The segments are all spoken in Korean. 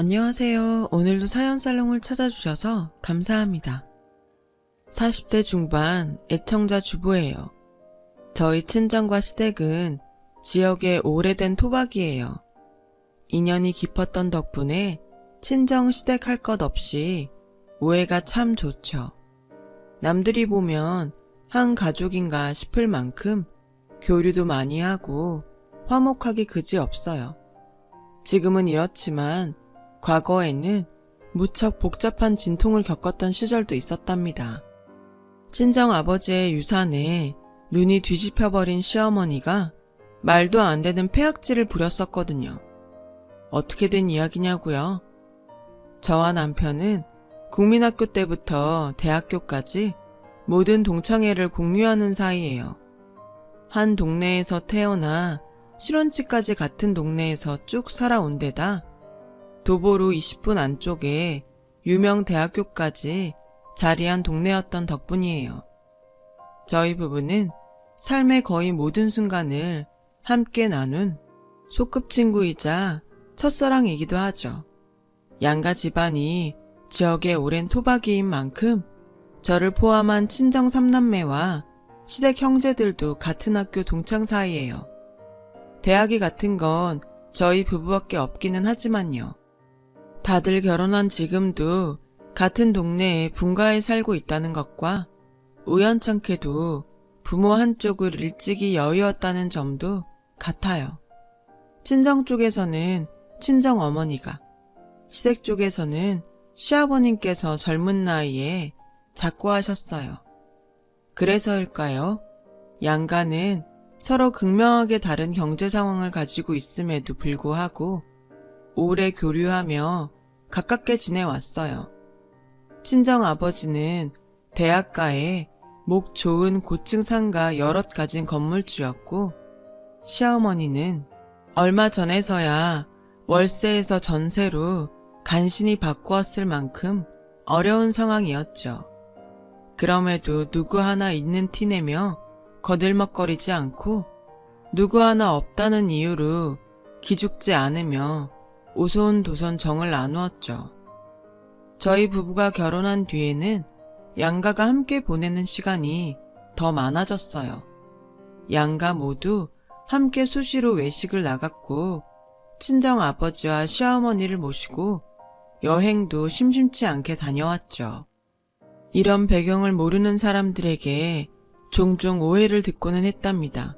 안녕하세요. 오늘도 사연살롱을 찾아주셔서 감사합니다. 40대 중반 애청자 주부예요. 저희 친정과 시댁은 지역의 오래된 토박이에요. 인연이 깊었던 덕분에 친정 시댁 할 것 없이 우애가 참 좋죠. 남들이 보면 한 가족인가 싶을 만큼 교류도 많이 하고 화목하기 그지없어요. 지금은 이렇지만 과거에는 무척 복잡한 진통을 겪었던 시절도 있었답니다. 친정 아버지의 유산에 눈이 뒤집혀버린 시어머니가 말도 안 되는 폐악질을 부렸었거든요. 어떻게 된 이야기냐고요? 저와 남편은 국민학교 때부터 대학교까지 모든 동창회를 공유하는 사이예요. 한 동네에서 태어나 실혼치까지 같은 동네에서 쭉 살아온 데다 도보로 20분 안쪽에 유명 대학교까지 자리한 동네였던 덕분이에요. 저희 부부는 삶의 거의 모든 순간을 함께 나눈 소꿉친구이자 첫사랑이기도 하죠. 양가 집안이 지역의 오랜 토박이인 만큼 저를 포함한 친정 3남매와 시댁 형제들도 같은 학교 동창 사이예요. 대학이 같은 건 저희 부부밖에 없기는 하지만요. 다들 결혼한 지금도 같은 동네에 분가에 살고 있다는 것과 우연찮게도 부모 한쪽을 일찍이 여의었다는 점도 같아요. 친정 쪽에서는 친정 어머니가, 시댁 쪽에서는 시아버님께서 젊은 나이에 작고하셨어요. 그래서일까요? 양가는 서로 극명하게 다른 경제 상황을 가지고 있음에도 불구하고 오래 교류하며 가깝게 지내왔어요. 친정 아버지는 대학가에 목 좋은 고층 상가 여럿 가진 건물주였고 시어머니는 얼마 전에서야 월세에서 전세로 간신히 바꾸었을 만큼 어려운 상황이었죠. 그럼에도 누구 하나 있는 티내며 거들먹거리지 않고 누구 하나 없다는 이유로 기죽지 않으며 오손도손 정을 나누었죠. 저희 부부가 결혼한 뒤에는 양가가 함께 보내는 시간이 더 많아졌어요. 양가 모두 함께 수시로 외식을 나갔고 친정 아버지와 시어머니를 모시고 여행도 심심치 않게 다녀왔죠. 이런 배경을 모르는 사람들에게 종종 오해를 듣고는 했답니다.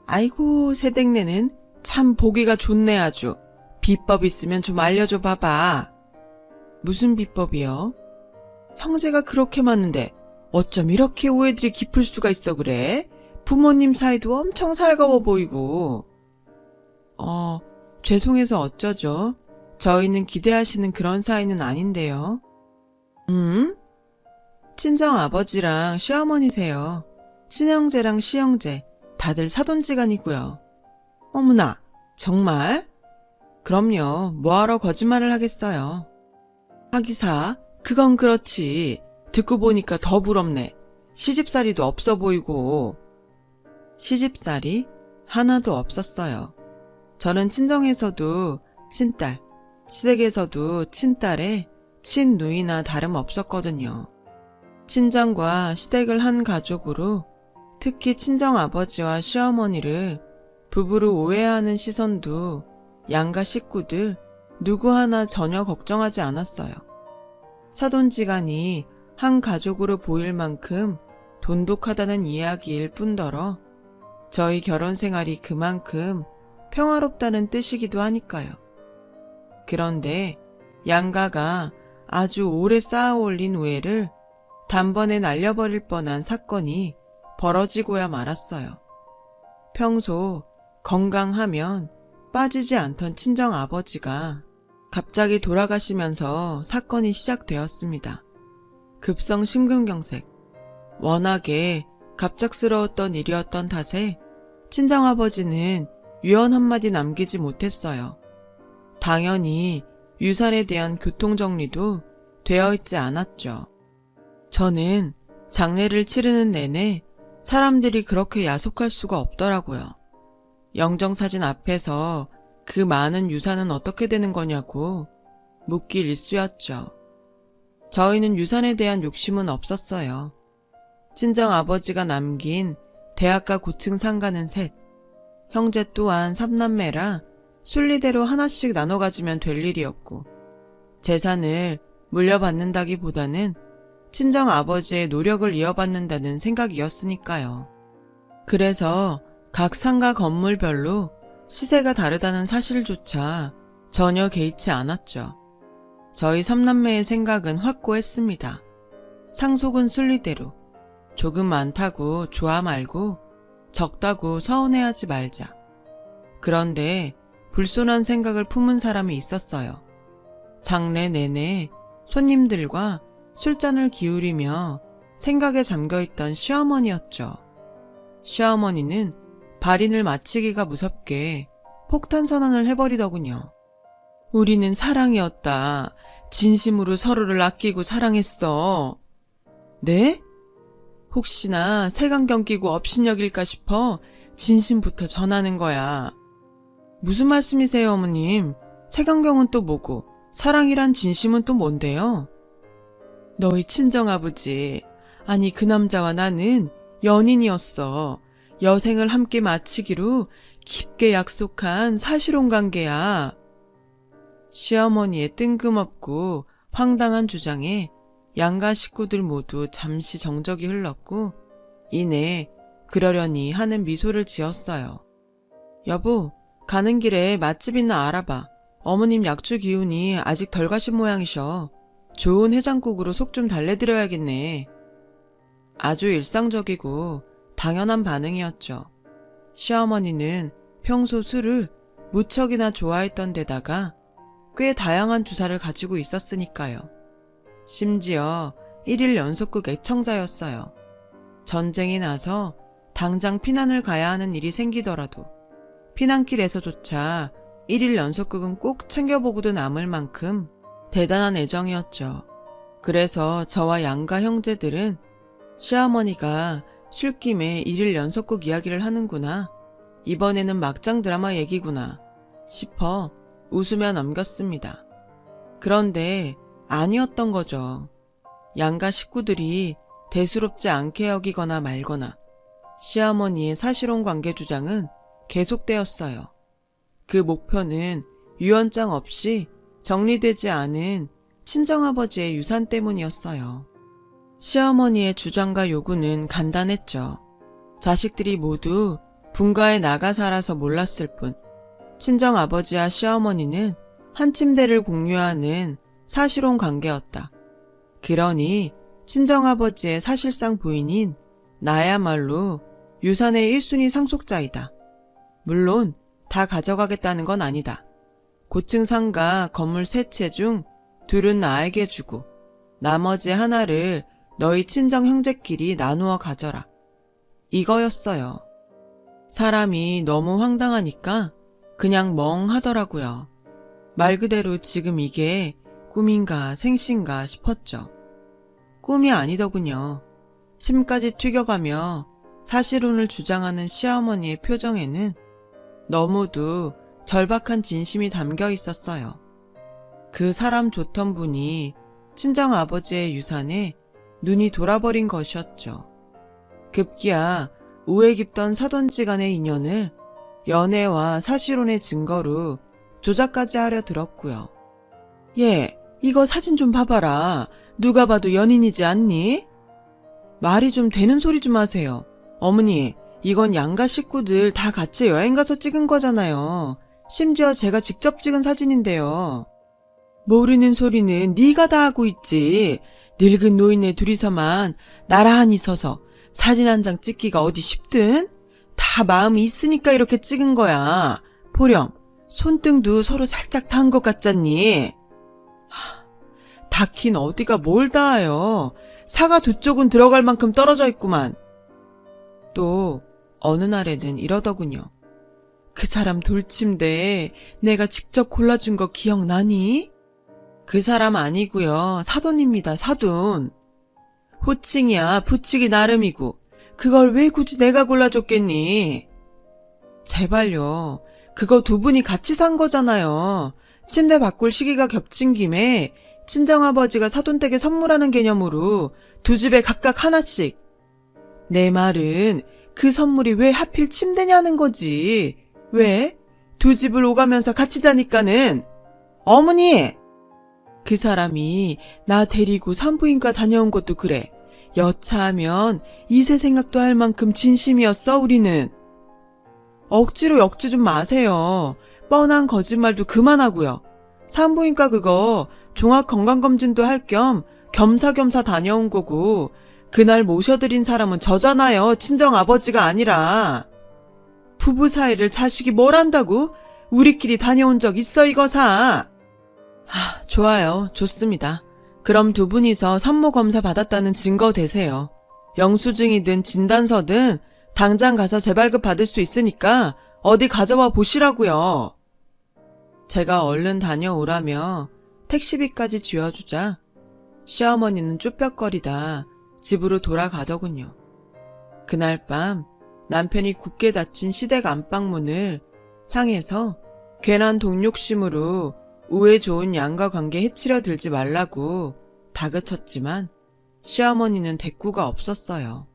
아이고 새댁네는 참 보기가 좋네 아주. 비법 있으면 좀 알려줘 봐봐. 무슨 비법이요? 형제가 그렇게 많은데 어쩜 이렇게 오해들이 깊을 수가 있어 그래? 부모님 사이도 엄청 살가워 보이고. 죄송해서 어쩌죠? 저희는 기대하시는 그런 사이는 아닌데요. 친정 아버지랑 시어머니세요. 친형제랑 시형제 다들 사돈지간이고요. 어머나, 정말? 그럼요. 뭐하러 거짓말을 하겠어요. 하기사, 그건 그렇지. 듣고 보니까 더 부럽네. 시집살이도 없어 보이고. 시집살이 하나도 없었어요. 저는 친정에서도 친딸, 시댁에서도 친딸에 친누이나 다름없었거든요. 친정과 시댁을 한 가족으로 특히 친정아버지와 시어머니를 부부로 오해하는 시선도 양가 식구들 누구 하나 전혀 걱정하지 않았어요. 사돈지간이 한 가족으로 보일 만큼 돈독하다는 이야기일 뿐더러 저희 결혼 생활이 그만큼 평화롭다는 뜻이기도 하니까요. 그런데 양가가 아주 오래 쌓아올린 우애를 단번에 날려버릴 뻔한 사건이 벌어지고야 말았어요. 평소 건강하면 빠지지 않던 친정 아버지가 갑자기 돌아가시면서 사건이 시작되었습니다. 급성 심근경색. 워낙에 갑작스러웠던 일이었던 탓에 친정 아버지는 유언 한마디 남기지 못했어요. 당연히 유산에 대한 교통정리도 되어 있지 않았죠. 저는 장례를 치르는 내내 사람들이 그렇게 야속할 수가 없더라고요. 영정사진 앞에서 그 많은 유산은 어떻게 되는 거냐고 묻기 일쑤였죠. 저희는 유산에 대한 욕심은 없었어요. 친정 아버지가 남긴 대학가 고층 상가는 셋, 형제 또한 3남매라 순리대로 하나씩 나눠 가지면 될 일이었고, 재산을 물려받는다기보다는 친정 아버지의 노력을 이어받는다는 생각이었으니까요. 그래서 각 상가 건물별로 시세가 다르다는 사실조차 전혀 개의치 않았죠. 저희 3남매의 생각은 확고했습니다. 상속은 순리대로 조금 많다고 좋아 말고 적다고 서운해하지 말자. 그런데 불손한 생각을 품은 사람이 있었어요. 장례 내내 손님들과 술잔을 기울이며 생각에 잠겨있던 시어머니였죠. 시어머니는 발인을 마치기가 무섭게 폭탄 선언을 해버리더군요. 우리는 사랑이었다. 진심으로 서로를 아끼고 사랑했어. 네? 혹시나 색안경 끼고 업신여길까 싶어 진심부터 전하는 거야. 무슨 말씀이세요, 어머님? 색안경은 또 뭐고 사랑이란 진심은 또 뭔데요? 너희 친정아버지, 아니 그 남자와 나는 연인이었어. 여생을 함께 마치기로 깊게 약속한 사실혼 관계야. 시어머니의 뜬금없고 황당한 주장에 양가 식구들 모두 잠시 정적이 흘렀고 이내 그러려니 하는 미소를 지었어요. 여보, 가는 길에 맛집 있나 알아봐. 어머님 약주 기운이 아직 덜 가신 모양이셔. 좋은 해장국으로 속 좀 달래드려야겠네. 아주 일상적이고 당연한 반응이었죠. 시어머니는 평소 술을 무척이나 좋아했던 데다가 꽤 다양한 주사를 가지고 있었으니까요. 심지어 1일 연속극 애청자였어요. 전쟁이 나서 당장 피난을 가야 하는 일이 생기더라도 피난길에서조차 1일 연속극은 꼭 챙겨보고도 남을 만큼 대단한 애정이었죠. 그래서 저와 양가 형제들은 시어머니가 술김에 1일 연속극 이야기를 하는구나, 이번에는 막장 드라마 얘기구나 싶어 웃으며 넘겼습니다. 그런데 아니었던 거죠. 양가 식구들이 대수롭지 않게 여기거나 말거나 시어머니의 사실혼 관계 주장은 계속되었어요. 그 목표는 유언장 없이 정리되지 않은 친정아버지의 유산 때문이었어요. 시어머니의 주장과 요구는 간단했죠. 자식들이 모두 분가에 나가 살아서 몰랐을 뿐 친정아버지와 시어머니는 한 침대를 공유하는 사실혼 관계였다. 그러니 친정아버지의 사실상 부인인 나야말로 유산의 1순위 상속자이다. 물론 다 가져가겠다는 건 아니다. 고층 상가 건물 3채 중 2은 나에게 주고 나머지 하나를 너희 친정 형제끼리 나누어 가져라. 이거였어요. 사람이 너무 황당하니까 그냥 멍하더라고요. 말 그대로 지금 이게 꿈인가 생신가 싶었죠. 꿈이 아니더군요. 침까지 튀겨가며 사실혼을 주장하는 시어머니의 표정에는 너무도 절박한 진심이 담겨 있었어요. 그 사람 좋던 분이 친정아버지의 유산에 눈이 돌아버린 것이었죠. 급기야 우애 깊던 사돈지간의 인연을 연애와 사실혼의 증거로 조작까지 하려 들었고요. 얘, 이거 사진 좀 봐봐라. 누가 봐도 연인이지 않니? 말이 좀 되는 소리 좀 하세요. 어머니, 이건 양가 식구들 다 같이 여행 가서 찍은 거잖아요. 심지어 제가 직접 찍은 사진인데요. 모르는 소리는 네가 다 하고 있지. 늙은 노인네 둘이서만 나란히 서서 사진 한 장 찍기가 어디 쉽든? 다 마음이 있으니까 이렇게 찍은 거야. 보렴, 손등도 서로 살짝 닿은 것 같잖니? 닿긴 어디가 뭘 닿아요. 사과 2쪽은 들어갈 만큼 떨어져 있구만. 또 어느 날에는 이러더군요. 그 사람 돌침대 내가 직접 골라준 거 기억나니? 그 사람 아니고요. 사돈입니다. 사돈. 호칭이야. 붙이기 나름이고 그걸 왜 굳이 내가 골라줬겠니? 제발요. 그거 2분이 같이 산 거잖아요. 침대 바꿀 시기가 겹친 김에 친정아버지가 사돈댁에 선물하는 개념으로 두 집에 각각 하나씩. 내 말은 그 선물이 왜 하필 침대냐는 거지. 왜? 두 집을 오가면서 같이 자니까는. 어머니! 그 사람이 나 데리고 산부인과 다녀온 것도 그래. 여차하면 이세 생각도 할 만큼 진심이었어, 우리는. 억지로 역지 좀 마세요. 뻔한 거짓말도 그만하고요. 산부인과 그거 종합건강검진도 할 겸 겸사겸사 다녀온 거고, 그날 모셔드린 사람은 저잖아요. 친정아버지가 아니라. 부부 사이를 자식이 뭘 안다고? 우리끼리 다녀온 적 있어, 이거사. 좋아요. 좋습니다. 그럼 두 분이서 산모검사 받았다는 증거 대세요. 영수증이든 진단서든 당장 가서 재발급 받을 수 있으니까 어디 가져와 보시라고요. 제가 얼른 다녀오라며 택시비까지 지어주자 시어머니는 쭈뼛거리다 집으로 돌아가더군요. 그날 밤 남편이 굳게 닫힌 시댁 안방문을 향해서 괜한 동욕심으로 우애 좋은 양과 관계 해치려 들지 말라고 다그쳤지만 시어머니는 대꾸가 없었어요.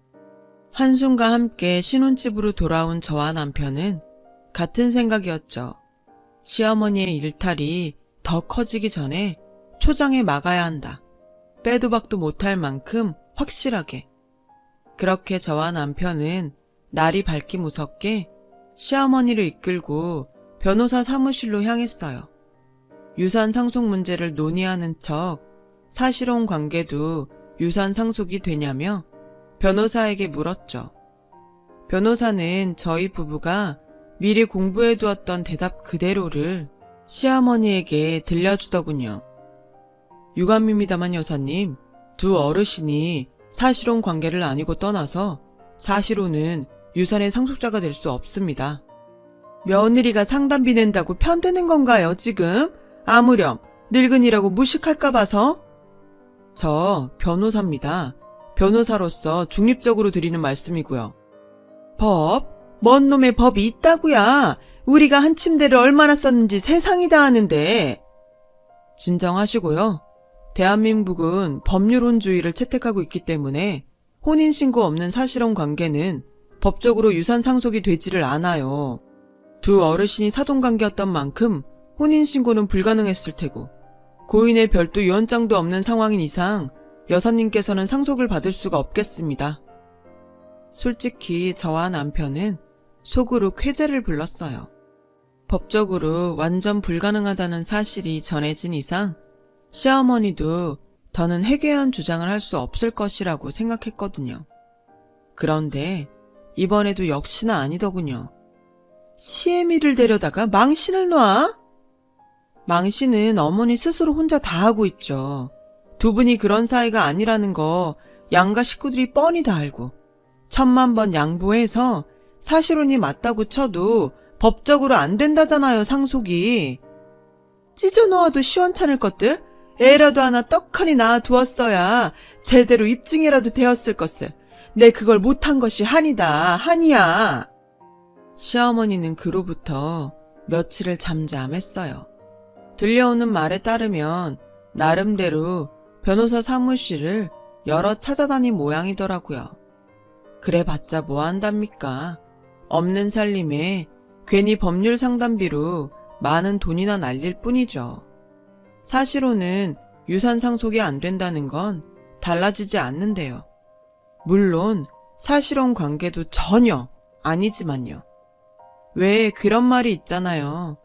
한숨과 함께 신혼집으로 돌아온 저와 남편은 같은 생각이었죠. 시어머니의 일탈이 더 커지기 전에 초장에 막아야 한다. 빼도 박도 못할 만큼 확실하게. 그렇게 저와 남편은 날이 밝기 무섭게 시어머니를 이끌고 변호사 사무실로 향했어요. 유산 상속 문제를 논의하는 척 사실혼 관계도 유산 상속이 되냐며 변호사에게 물었죠. 변호사는 저희 부부가 미리 공부해 두었던 대답 그대로를 시어머니에게 들려주더군요. 유감입니다만 여사님, 두 어르신이 사실혼 관계를 아니고 떠나서 사실혼은 유산의 상속자가 될 수 없습니다. 며느리가 상담비 낸다고 편드는 건가요, 지금? 아무렴 늙은이라고 무식할까 봐서? 저 변호사입니다. 변호사로서 중립적으로 드리는 말씀이고요. 법? 뭔 놈의 법이 있다구야. 우리가 한 침대를 얼마나 썼는지 세상이 다 아는데. 진정하시고요. 대한민국은 법률혼주의를 채택하고 있기 때문에 혼인신고 없는 사실혼 관계는 법적으로 유산 상속이 되지를 않아요. 두 어르신이 사돈관계였던 만큼 혼인신고는 불가능했을 테고 고인의 별도 유언장도 없는 상황인 이상 여사님께서는 상속을 받을 수가 없겠습니다. 솔직히 저와 남편은 속으로 쾌재를 불렀어요. 법적으로 완전 불가능하다는 사실이 전해진 이상 시어머니도 더는 해괴한 주장을 할 수 없을 것이라고 생각했거든요. 그런데 이번에도 역시나 아니더군요. 시애미를 데려다가 망신을 놔? 망신은 어머니 스스로 혼자 다 하고 있죠. 두 분이 그런 사이가 아니라는 거 양가 식구들이 뻔히 다 알고 1000만 번 양보해서 사실혼이 맞다고 쳐도 법적으로 안 된다잖아요, 상속이. 찢어놓아도 시원찮을 것들? 애라도 하나 떡하니 낳아두었어야 제대로 입증이라도 되었을 것을. 내 그걸 못한 것이 한이다, 한이야. 시어머니는 그로부터 며칠을 잠잠했어요. 들려오는 말에 따르면 나름대로 변호사 사무실을 여러 찾아다닌 모양이더라고요. 그래봤자 뭐 한답니까? 없는 살림에 괜히 법률 상담비로 많은 돈이나 날릴 뿐이죠. 사실혼은 유산 상속이 안 된다는 건 달라지지 않는데요. 물론 사실혼 관계도 전혀 아니지만요. 왜 그런 말이 있잖아요.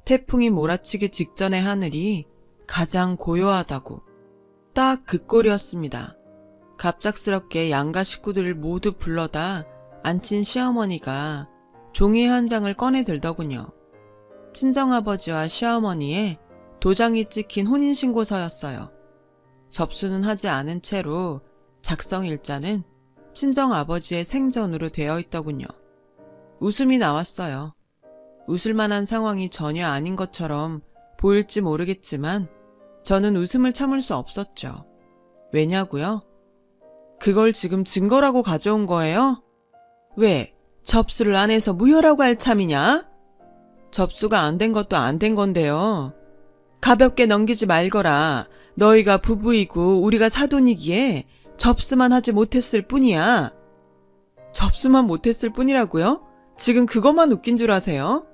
태풍이 몰아치기 직전의 하늘이 가장 고요하다고. 딱 그 꼴이었습니다. 갑작스럽게 양가 식구들을 모두 불러다 앉힌 시어머니가 종이 한 장을 꺼내 들더군요. 친정아버지와 시어머니의 도장이 찍힌 혼인신고서였어요. 접수는 하지 않은 채로 작성일자는 친정아버지의 생전으로 되어 있더군요. 웃음이 나왔어요. 웃을 만한 상황이 전혀 아닌 것처럼 보일지 모르겠지만 저는 웃음을 참을 수 없었죠. 왜냐고요? 그걸 지금 증거라고 가져온 거예요? 왜? 접수를 안 해서 무효라고 할 참이냐? 접수가 안 된 것도 안 된 건데요. 가볍게 넘기지 말거라. 너희가 부부이고 우리가 사돈이기에 접수만 하지 못했을 뿐이야. 접수만 못했을 뿐이라고요? 지금 그것만 웃긴 줄 아세요?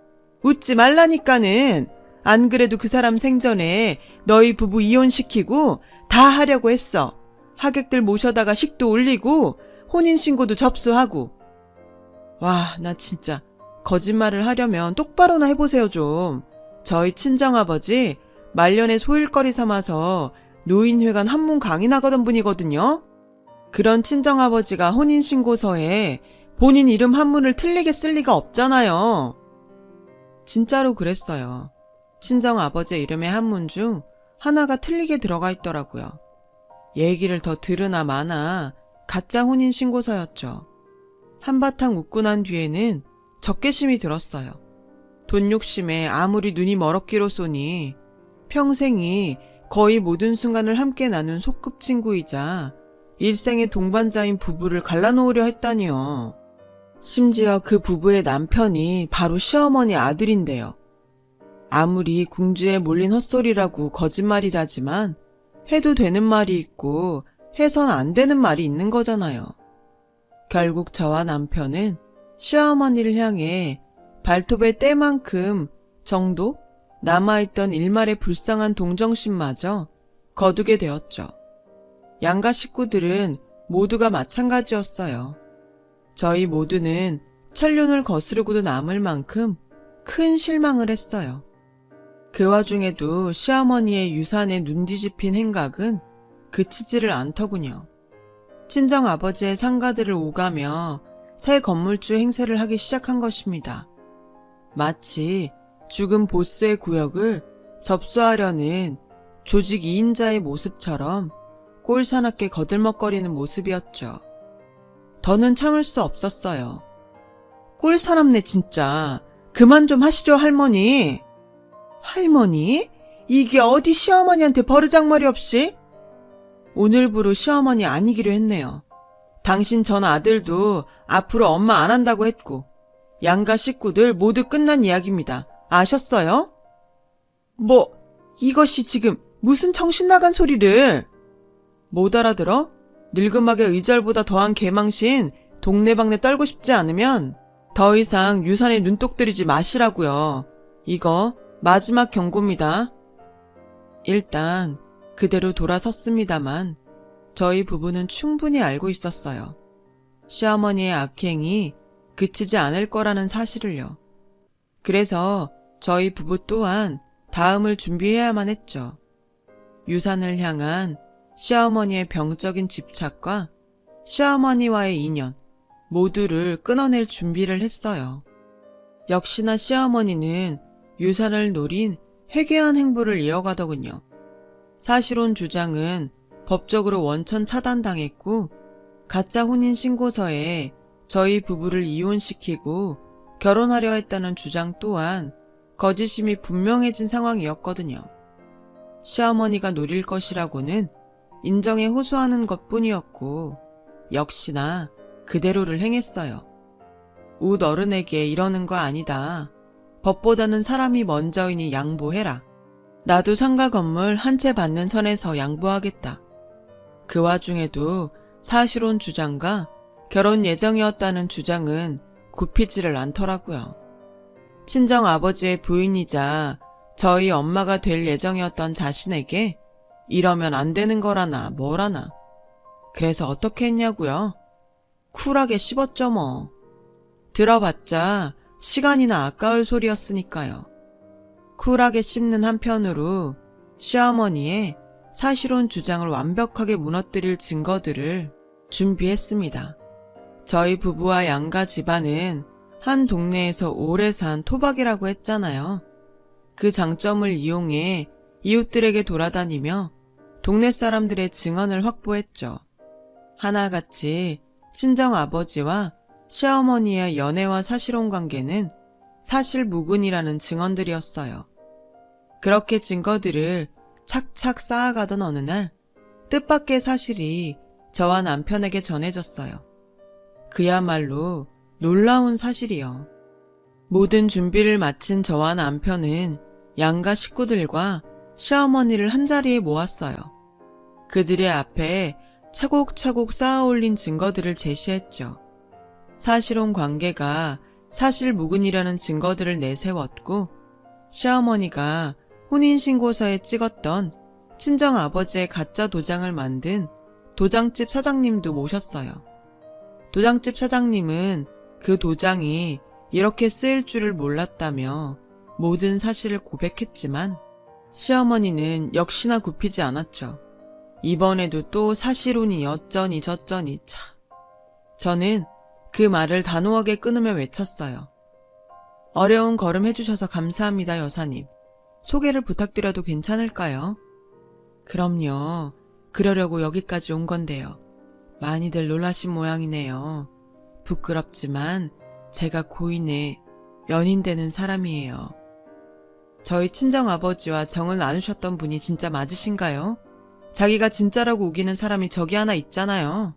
웃지 말라니까는. 안 그래도 그 사람 생전에 너희 부부 이혼시키고 다 하려고 했어. 하객들 모셔다가 식도 올리고 혼인신고도 접수하고. 와, 나 진짜 거짓말을 하려면 똑바로나 해보세요 좀. 저희 친정아버지 말년에 소일거리 삼아서 노인회관 한문 강의나가던 분이거든요. 그런 친정아버지가 혼인신고서에 본인 이름 한문을 틀리게 쓸 리가 없잖아요. 진짜로 그랬어요. 친정아버지 이름의 한문 중 하나가 틀리게 들어가 있더라고요. 얘기를 더 들으나 마나 가짜 혼인신고서였죠. 한바탕 웃고 난 뒤에는 적개심이 들었어요. 돈 욕심에 아무리 눈이 멀었기로 쏘니 평생이 거의 모든 순간을 함께 나눈 소꿉친구이자 일생의 동반자인 부부를 갈라놓으려 했다니요. 심지어 그 부부의 남편이 바로 시어머니 아들인데요. 아무리 궁주에 몰린 헛소리라고 거짓말이라지만 해도 되는 말이 있고 해선 안 되는 말이 있는 거잖아요. 결국 저와 남편은 시어머니를 향해 발톱의 때만큼 정도 남아있던 일말의 불쌍한 동정심마저 거두게 되었죠. 양가 식구들은 모두가 마찬가지였어요. 저희 모두는 천륜을 거스르고도 남을 만큼 큰 실망을 했어요. 그 와중에도 시어머니의 유산에 눈 뒤집힌 행각은 그치지를 않더군요. 친정아버지의 상가들을 오가며 새 건물주 행세를 하기 시작한 것입니다. 마치 죽은 보스의 구역을 접수하려는 조직 2인자의 모습처럼 꼴사납게 거들먹거리는 모습이었죠. 더는 참을 수 없었어요. 꼴사납네 진짜. 그만 좀 하시죠 할머니. 할머니? 이게 어디 시어머니한테 버르장머리 없이? 오늘부로 시어머니 아니기로 했네요. 당신 전 아들도 앞으로 엄마 안 한다고 했고 양가 식구들 모두 끝난 이야기입니다. 아셨어요? 뭐 이것이 지금 무슨 정신 나간 소리를. 못 알아들어? 늙음하게 의절보다 더한 개망신 동네방네 떨고 싶지 않으면 더 이상 유산에 눈독 들이지 마시라고요. 이거 마지막 경고입니다. 일단 그대로 돌아섰습니다만 저희 부부는 충분히 알고 있었어요. 시어머니의 악행이 그치지 않을 거라는 사실을요. 그래서 저희 부부 또한 다음을 준비해야만 했죠. 유산을 향한 시어머니의 병적인 집착과 시어머니와의 인연 모두를 끊어낼 준비를 했어요. 역시나 시어머니는 유산을 노린 회개한 행보를 이어가더군요. 사실혼 주장은 법적으로 원천 차단당했고 가짜 혼인신고서에 저희 부부를 이혼시키고 결혼하려 했다는 주장 또한 거짓임이 분명해진 상황이었거든요. 시어머니가 노릴 것이라고는 인정에 호소하는 것뿐이었고 역시나 그대로를 행했어요. 웃 어른에게 이러는 거 아니다. 법보다는 사람이 먼저이니 양보해라. 나도 상가 건물 한 채 받는 선에서 양보하겠다. 그 와중에도 사실혼 주장과 결혼 예정이었다는 주장은 굽히지를 않더라고요. 친정 아버지의 부인이자 저희 엄마가 될 예정이었던 자신에게 이러면 안 되는 거라나 뭐라나. 그래서 어떻게 했냐고요? 쿨하게 씹었죠 뭐. 들어봤자 시간이나 아까울 소리였으니까요. 쿨하게 씹는 한편으로 시어머니의 사실혼 주장을 완벽하게 무너뜨릴 증거들을 준비했습니다. 저희 부부와 양가 집안은 한 동네에서 오래 산 토박이라고 했잖아요. 그 장점을 이용해 이웃들에게 돌아다니며 동네 사람들의 증언을 확보했죠. 하나같이 친정아버지와 시어머니의 연애와 사실혼 관계는 사실무근이라는 증언들이었어요. 그렇게 증거들을 착착 쌓아가던 어느 날 뜻밖의 사실이 저와 남편에게 전해졌어요. 그야말로 놀라운 사실이요. 모든 준비를 마친 저와 남편은 양가 식구들과 시어머니를 한자리에 모았어요. 그들의 앞에 차곡차곡 쌓아올린 증거들을 제시했죠. 사실혼 관계가 사실무근이라는 증거들을 내세웠고, 시어머니가 혼인신고서에 찍었던 친정아버지의 가짜 도장을 만든 도장집 사장님도 모셨어요. 도장집 사장님은 그 도장이 이렇게 쓰일 줄을 몰랐다며 모든 사실을 고백했지만, 시어머니는 역시나 굽히지 않았죠. 이번에도 또 사실혼이 어쩌니 저쩌니 차. 저는 그 말을 단호하게 끊으며 외쳤어요. 어려운 걸음 해주셔서 감사합니다, 여사님. 소개를 부탁드려도 괜찮을까요? 그럼요. 그러려고 여기까지 온 건데요. 많이들 놀라신 모양이네요. 부끄럽지만 제가 고인의 연인 되는 사람이에요. 저희 친정아버지와 정을 나누셨던 분이 진짜 맞으신가요? 자기가 진짜라고 우기는 사람이 저기 하나 있잖아요.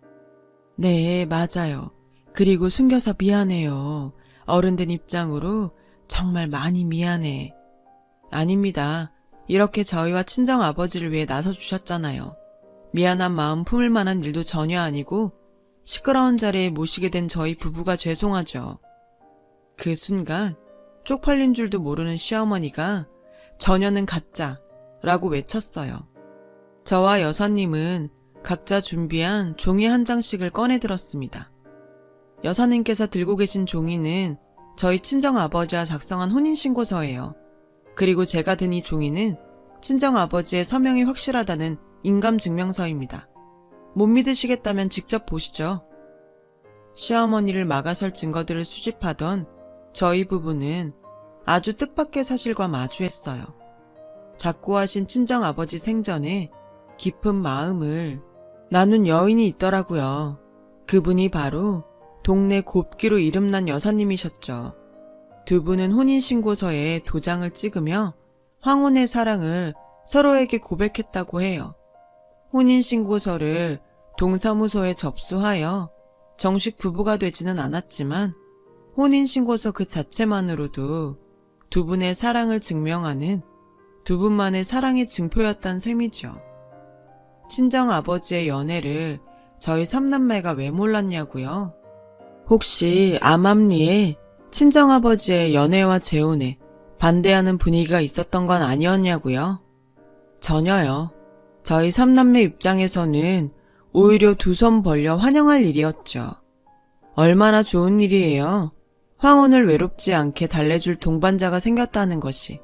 네, 맞아요. 그리고 숨겨서 미안해요. 어른된 입장으로 정말 많이 미안해. 아닙니다. 이렇게 저희와 친정아버지를 위해 나서주셨잖아요. 미안한 마음 품을 만한 일도 전혀 아니고 시끄러운 자리에 모시게 된 저희 부부가 죄송하죠. 그 순간 쪽팔린 줄도 모르는 시어머니가 전혀는 가짜라고 외쳤어요. 저와 여사님은 각자 준비한 종이 한 장씩을 꺼내 들었습니다. 여사님께서 들고 계신 종이는 저희 친정아버지와 작성한 혼인신고서예요. 그리고 제가 든 이 종이는 친정아버지의 서명이 확실하다는 인감증명서입니다. 못 믿으시겠다면 직접 보시죠. 시어머니를 막아설 증거들을 수집하던 저희 부부는 아주 뜻밖의 사실과 마주했어요. 작고하신 친정아버지 생전에 깊은 마음을 나눈 여인이 있더라고요. 그분이 바로 동네 곱기로 이름난 여사님이셨죠. 두 분은 혼인신고서에 도장을 찍으며 황혼의 사랑을 서로에게 고백했다고 해요. 혼인신고서를 동사무소에 접수하여 정식 부부가 되지는 않았지만 혼인신고서 그 자체만으로도 두 분의 사랑을 증명하는 두 분만의 사랑의 증표였단 셈이죠. 친정아버지의 연애를 저희 삼남매가 왜 몰랐냐고요? 혹시 암암리에 친정아버지의 연애와 재혼에 반대하는 분위기가 있었던 건 아니었냐고요? 전혀요. 저희 삼남매 입장에서는 오히려 두 손 벌려 환영할 일이었죠. 얼마나 좋은 일이에요. 황혼을 외롭지 않게 달래줄 동반자가 생겼다는 것이.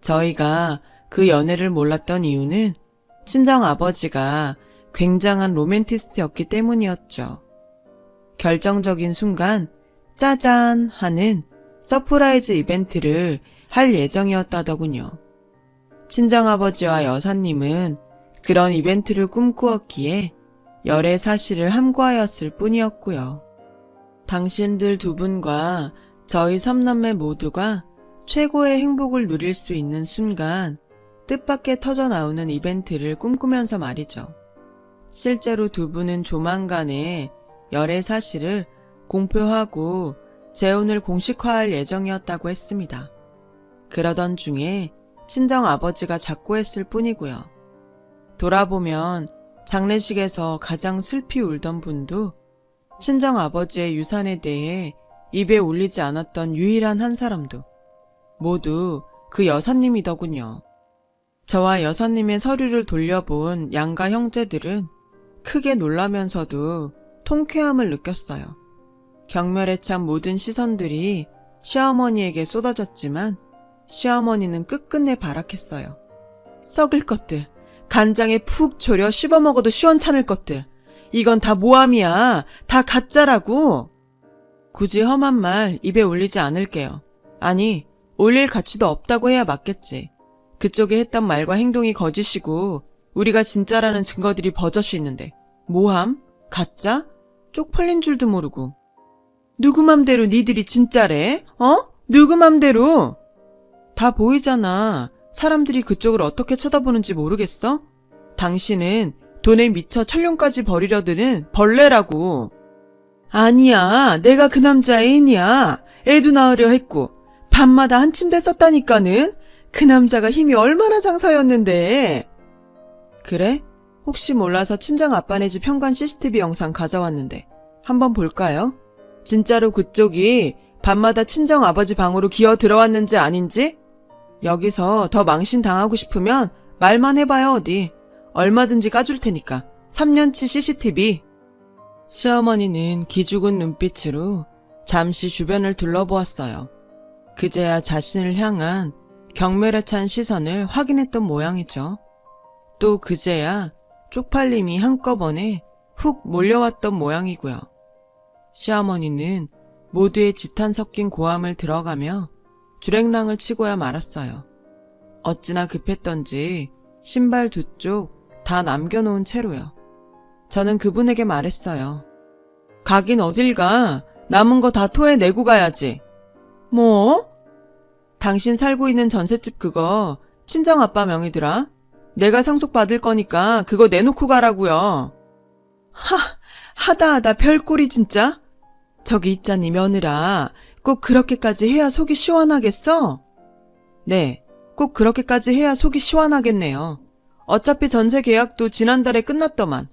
저희가 그 연애를 몰랐던 이유는 친정아버지가 굉장한 로맨티스트였기 때문이었죠. 결정적인 순간 짜잔 하는 서프라이즈 이벤트를 할 예정이었다더군요. 친정아버지와 여사님은 그런 이벤트를 꿈꾸었기에 열의 사실을 함구하였을 뿐이었고요. 당신들 두 분과 저희 삼남매 모두가 최고의 행복을 누릴 수 있는 순간 뜻밖의 터져나오는 이벤트를 꿈꾸면서 말이죠. 실제로 두 분은 조만간에 열의 사실을 공표하고 재혼을 공식화할 예정이었다고 했습니다. 그러던 중에 친정아버지가 작고했을 뿐이고요. 돌아보면 장례식에서 가장 슬피 울던 분도 친정아버지의 유산에 대해 입에 올리지 않았던 유일한 한 사람도 모두 그 여사님이더군요. 저와 여사님의 서류를 돌려본 양가 형제들은 크게 놀라면서도 통쾌함을 느꼈어요. 경멸에 찬 모든 시선들이 시어머니에게 쏟아졌지만 시어머니는 끝끝내 발악했어요. 썩을 것들, 간장에 푹 졸여 씹어먹어도 시원찮을 것들, 이건 다 모함이야. 다 가짜라고. 굳이 험한 말 입에 올리지 않을게요. 아니, 올릴 가치도 없다고 해야 맞겠지. 그쪽이 했던 말과 행동이 거짓이고 우리가 진짜라는 증거들이 버젓이 있는데 모함? 가짜? 쪽팔린 줄도 모르고. 누구 맘대로 니들이 진짜래? 누구 맘대로? 다 보이잖아. 사람들이 그쪽을 어떻게 쳐다보는지 모르겠어? 당신은 돈에 미쳐 천룡까지 버리려 드는 벌레라고. 아니야, 내가 그 남자 애인이야. 애도 낳으려 했고 밤마다 한 침대 썼다니까는. 그 남자가 힘이 얼마나 장사였는데. 그래? 혹시 몰라서 친정 아빠네 집 현관 CCTV 영상 가져왔는데 한번 볼까요? 진짜로 그쪽이 밤마다 친정 아버지 방으로 기어 들어왔는지 아닌지? 여기서 더 망신 당하고 싶으면 말만 해봐요 어디. 얼마든지 까줄 테니까. 3년치 CCTV. 시어머니는 기죽은 눈빛으로 잠시 주변을 둘러보았어요. 그제야 자신을 향한 경멸에 찬 시선을 확인했던 모양이죠. 또 그제야 쪽팔림이 한꺼번에 훅 몰려왔던 모양이고요. 시어머니는 모두의 지탄 섞인 고함을 들어가며 주랭랑을 치고야 말았어요. 어찌나 급했던지 신발 두 쪽 다 남겨놓은 채로요. 저는 그분에게 말했어요. 가긴 어딜 가. 남은 거 다 토해내고 가야지. 뭐? 당신 살고 있는 전셋집 그거 친정아빠 명의더라. 내가 상속받을 거니까 그거 내놓고 가라고요. 하다 별꼴이 진짜? 저기 있자니 며느라, 꼭 그렇게까지 해야 속이 시원하겠어? 네, 꼭 그렇게까지 해야 속이 시원하겠네요. 어차피 전세 계약도 지난달에 끝났더만.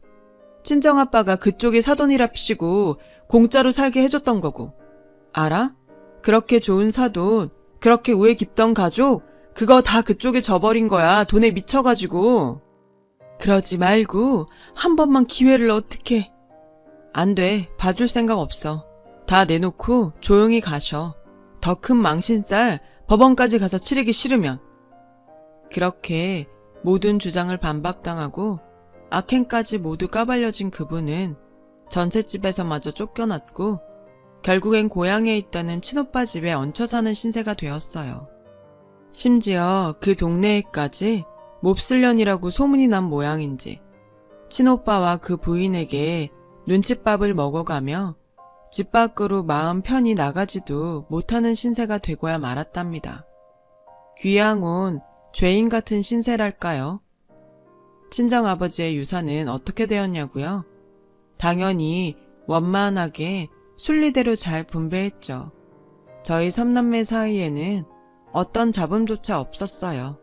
친정아빠가 그쪽에 사돈이랍시고 공짜로 살게 해줬던 거고. 알아? 그렇게 좋은 사돈, 그렇게 우애 깊던 가족, 그거 다 그쪽에 져버린 거야. 돈에 미쳐가지고. 그러지 말고 한 번만 기회를 어떻게. 안 돼. 봐줄 생각 없어. 다 내놓고 조용히 가셔. 더 큰 망신살 법원까지 가서 치르기 싫으면. 그렇게 모든 주장을 반박당하고 악행까지 모두 까발려진 그분은 전셋집에서마저 쫓겨났고 결국엔 고향에 있다는 친오빠 집에 얹혀 사는 신세가 되었어요. 심지어 그 동네에까지 몹쓸년이라고 소문이 난 모양인지 친오빠와 그 부인에게 눈칫밥을 먹어가며 집 밖으로 마음 편히 나가지도 못하는 신세가 되고야 말았답니다. 귀양 온 죄인 같은 신세랄까요? 친정아버지의 유산은 어떻게 되었냐고요? 당연히 원만하게 순리대로 잘 분배했죠. 저희 3남매 사이에는 어떤 잡음조차 없었어요.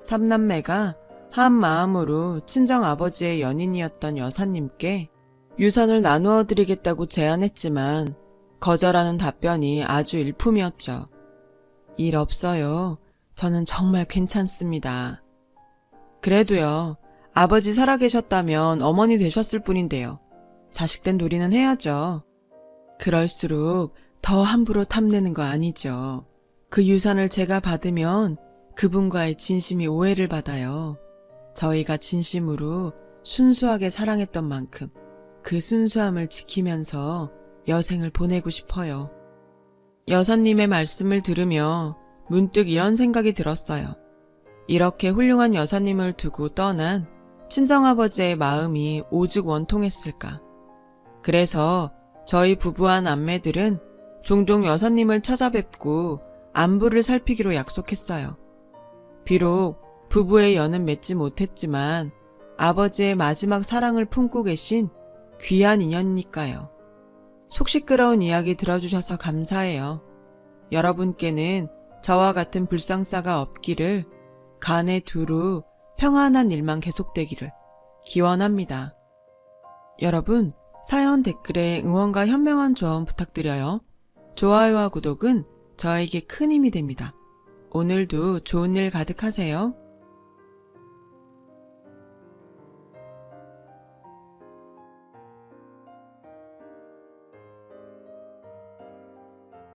3남매가 한 마음으로 친정아버지의 연인이었던 여사님께 유산을 나누어 드리겠다고 제안했지만 거절하는 답변이 아주 일품이었죠. 일 없어요. 저는 정말 괜찮습니다. 그래도요. 아버지 살아계셨다면 어머니 되셨을 뿐인데요. 자식된 놀이는 해야죠. 그럴수록 더 함부로 탐내는 거 아니죠. 그 유산을 제가 받으면 그분과의 진심이 오해를 받아요. 저희가 진심으로 순수하게 사랑했던 만큼 그 순수함을 지키면서 여생을 보내고 싶어요. 여사님의 말씀을 들으며 문득 이런 생각이 들었어요. 이렇게 훌륭한 여사님을 두고 떠난 친정아버지의 마음이 오죽 원통했을까. 그래서 저희 부부와 남매들은 종종 여사님을 찾아뵙고 안부를 살피기로 약속했어요. 비록 부부의 연은 맺지 못했지만 아버지의 마지막 사랑을 품고 계신 귀한 인연이니까요. 속 시끄러운 이야기 들어주셔서 감사해요. 여러분께는 저와 같은 불상사가 없기를, 간에 두루 평안한 일만 계속되기를 기원합니다. 여러분, 사연 댓글에 응원과 현명한 조언 부탁드려요. 좋아요와 구독은 저에게 큰 힘이 됩니다. 오늘도 좋은 일 가득하세요.